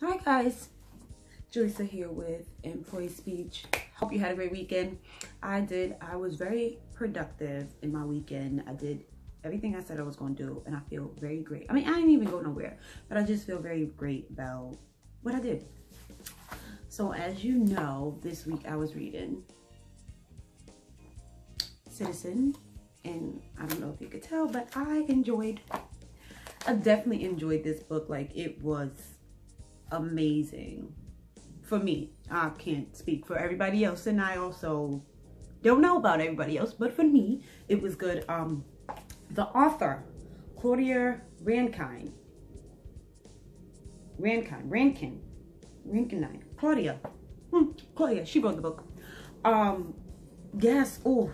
Hi guys, Julissa here with Employee Speech. Hope you had a great weekend. I was very productive in my weekend. I did everything I said I was going to do, and I feel very great. I mean, I didn't even go nowhere, but I just feel very great about what I did. So as you know, this week I was reading Citizen, and I don't know if you could tell, but I definitely enjoyed this book. Like, it was amazing for me. I can't speak for everybody else, and I also don't know about everybody else, but for me it was good. The author, Claudia Rankine, Claudia, she wrote the book. Yes. Oh,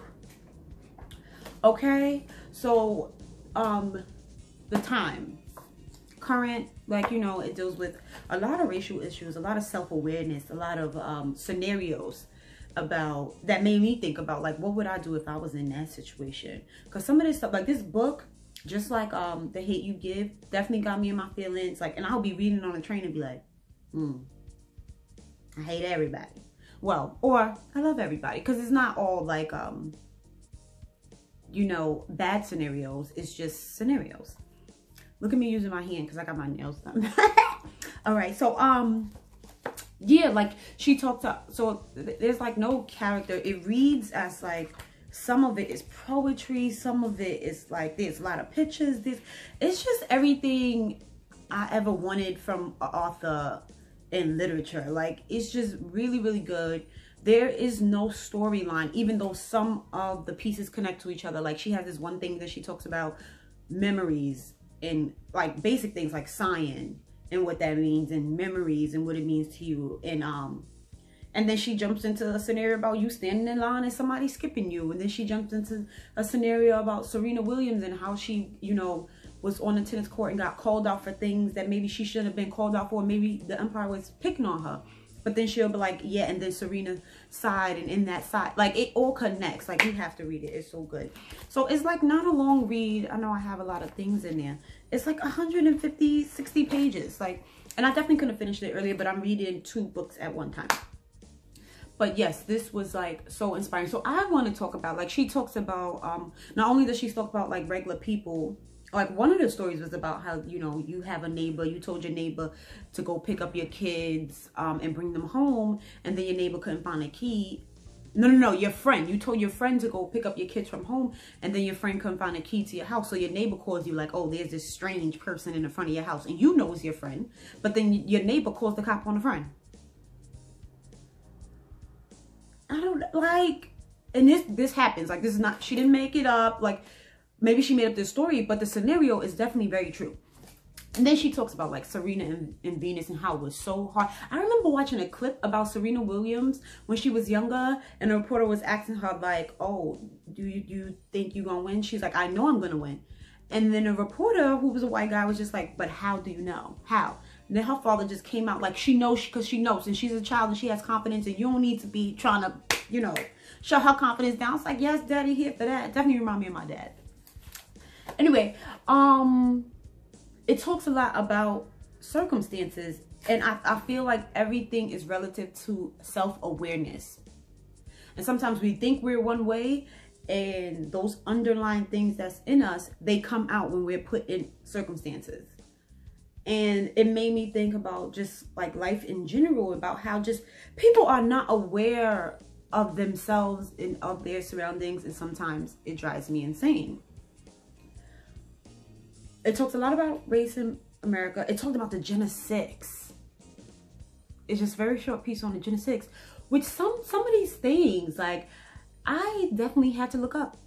okay. So the time, current, like, you know, it deals with a lot of racial issues, a lot of self-awareness, a lot of scenarios about that made me think about, like, what would I do if I was in that situation? Because some of this stuff, like this book, just like The Hate U Give, definitely got me in my feelings. Like, and I'll be reading on the train and be like, I hate everybody. Well, or I love everybody, because it's not all like you know, bad scenarios. It's just scenarios. Look at me using my hand because I got my nails done. All right, so yeah, like she talked up. So there's like no character. It reads as like, some of it is poetry, some of it is like, there's a lot of pictures. It's just everything I ever wanted from an author in literature. Like, it's just really, really good. There is no storyline, even though some of the pieces connect to each other. Like, she has this one thing that she talks about memories and like basic things like cyan and what that means, and memories and what it means to you. And then she jumps into a scenario about you standing in line and somebody skipping you. And then she jumps into a scenario about Serena Williams and how she, you know, was on the tennis court and got called out for things that maybe she shouldn't have been called out for. Maybe the umpire was picking on her. But then she'll be like, yeah, and then Serena side, and in that side, like, it all connects. Like, you have to read it. It's so good. So it's like not a long read. I know I have a lot of things in there. It's like 150, 60 pages. Like, and I definitely couldn't have finished it earlier, but I'm reading 2 books at one time. But yes, this was like so inspiring. So I want to talk about, like, she talks about, not only does she talk about like regular people. Like, one of the stories was about how, you know, you have a neighbor, you told your neighbor to go pick up your kids and bring them home, and then your neighbor couldn't find a key. No, your friend. You told your friend to go pick up your kids from home, and then your friend couldn't find a key to your house. So your neighbor calls you like, oh, there's this strange person in the front of your house, and you know it's your friend, but then your neighbor calls the cop on the friend. I don't, like, and this happens. Like, this is not, she didn't make it up. Like, maybe she made up this story, but the scenario is definitely very true. And then she talks about like Serena and Venus and how it was so hard. I remember watching a clip about Serena Williams when she was younger, and a reporter was asking her like, oh, do you think you're gonna win? She's like, I know I'm gonna win. And then a reporter who was a white guy was just like, but how do you know? How? And then her father just came out like, she knows, because she knows, and she's a child and she has confidence, and you don't need to be trying to, you know, shut her confidence down. It's like, yes, daddy, here for that. Definitely remind me of my dad. Anyway, it talks a lot about circumstances, and I feel like everything is relative to self-awareness. And sometimes we think we're one way, and those underlying things that's in us, they come out when we're put in circumstances. And it made me think about just like life in general, about how just people are not aware of themselves and of their surroundings, and sometimes it drives me insane. It talks a lot about race in America. It talked about the Gen 6. It's just a very short piece on the Gen 6, which some of these things, like, I definitely had to look up.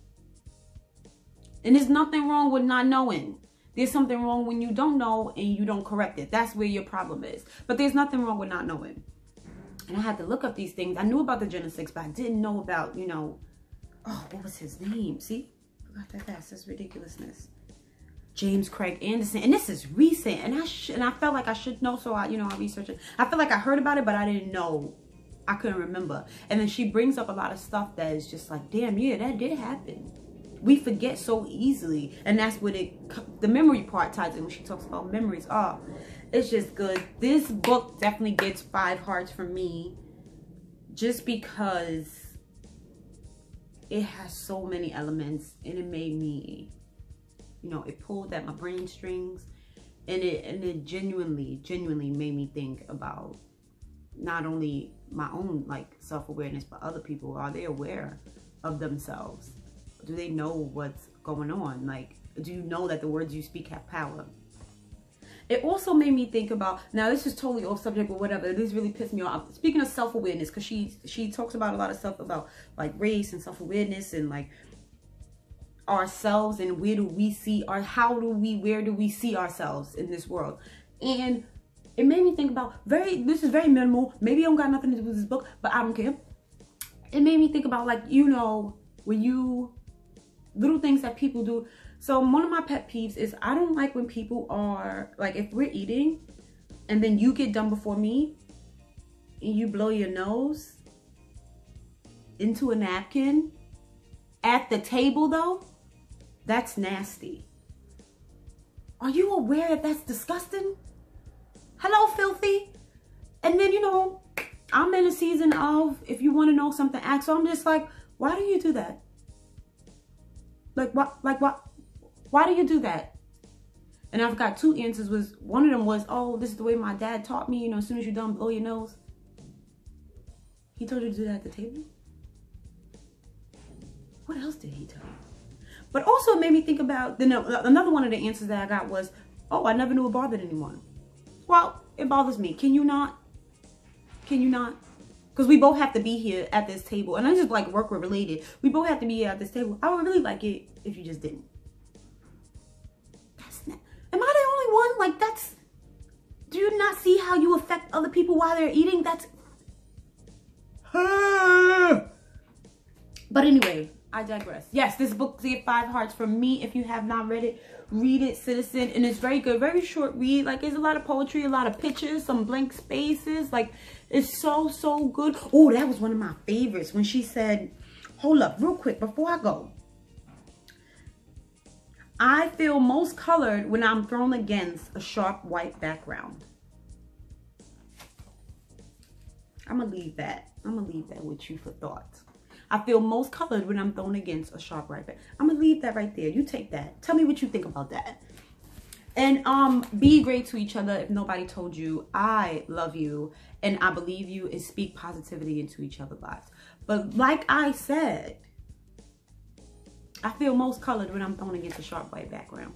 And there's nothing wrong with not knowing. There's something wrong when you don't know and you don't correct it. That's where your problem is. But there's nothing wrong with not knowing. And I had to look up these things. I knew about the Gen 6, but I didn't know about, you know, oh, what was his name? See? Forgot that fast. That's ridiculousness. James Craig Anderson, and this is recent, and I felt like I should know, so I researched it. I feel like I heard about it, but I didn't know. I couldn't remember. And then she brings up a lot of stuff that is just like, damn, yeah, that did happen. We forget so easily, and that's what the memory part ties in when she talks about memories. Oh, It's just good. This book definitely gets 5 hearts from me, just because it has so many elements, and it made me, you know, it pulled at my brain strings, and it genuinely made me think about not only my own like self-awareness, but other people. Are they aware of themselves? Do they know what's going on? Like, do you know that the words you speak have power? It also made me think about, now this is totally off subject, but whatever, this really pissed me off. Speaking of self-awareness, because she talks about a lot of stuff about like race and self-awareness and like ourselves, and where do we see, or where do we see ourselves in this world. And it made me think about, this is very minimal, maybe I don't got nothing to do with this book, but I don't care. It made me think about, like, you know, when you, little things that people do. So one of my pet peeves is, I don't like when people are, like, if we're eating and then you get done before me and you blow your nose into a napkin at the table though, that's nasty. Are you aware that that's disgusting? Hello, filthy. And then, you know, I'm in a season of, if you want to know something, ask. So I'm just like, why do you do that? Like, what? Like, what? Why do you do that? And I've got 2 answers. One of them was, oh, this is the way my dad taught me. You know, as soon as you're done, blow your nose. He told you to do that at the table? What else did he tell you? But also it made me think about, another one of the answers that I got was, oh, I never knew it bothered anyone. Well, it bothers me. Can you not? Can you not? Because we both have to be here at this table. And I just like work related. We both have to be here at this table. I would really like it if you just didn't. That's not, am I the only one? Like, that's, do you not see how you affect other people while they're eating? That's, but anyway, I digress. Yes, this book gets 5 hearts from me. If you have not read it, read it, citizen. And it's very good. Very short read. Like, there's a lot of poetry, a lot of pictures, some blank spaces. Like, it's so good. Oh, that was one of my favorites when she said, hold up, real quick, before I go. I feel most colored when I'm thrown against a sharp white background. I'm going to leave that. I'm going to leave that with you for thought. I feel most colored when I'm thrown against a sharp right back. I'm going to leave that right there. You take that. Tell me what you think about that. And be great to each other. If nobody told you, I love you and I believe you, and speak positivity into each other's lives. But like I said, I feel most colored when I'm thrown against a sharp white background.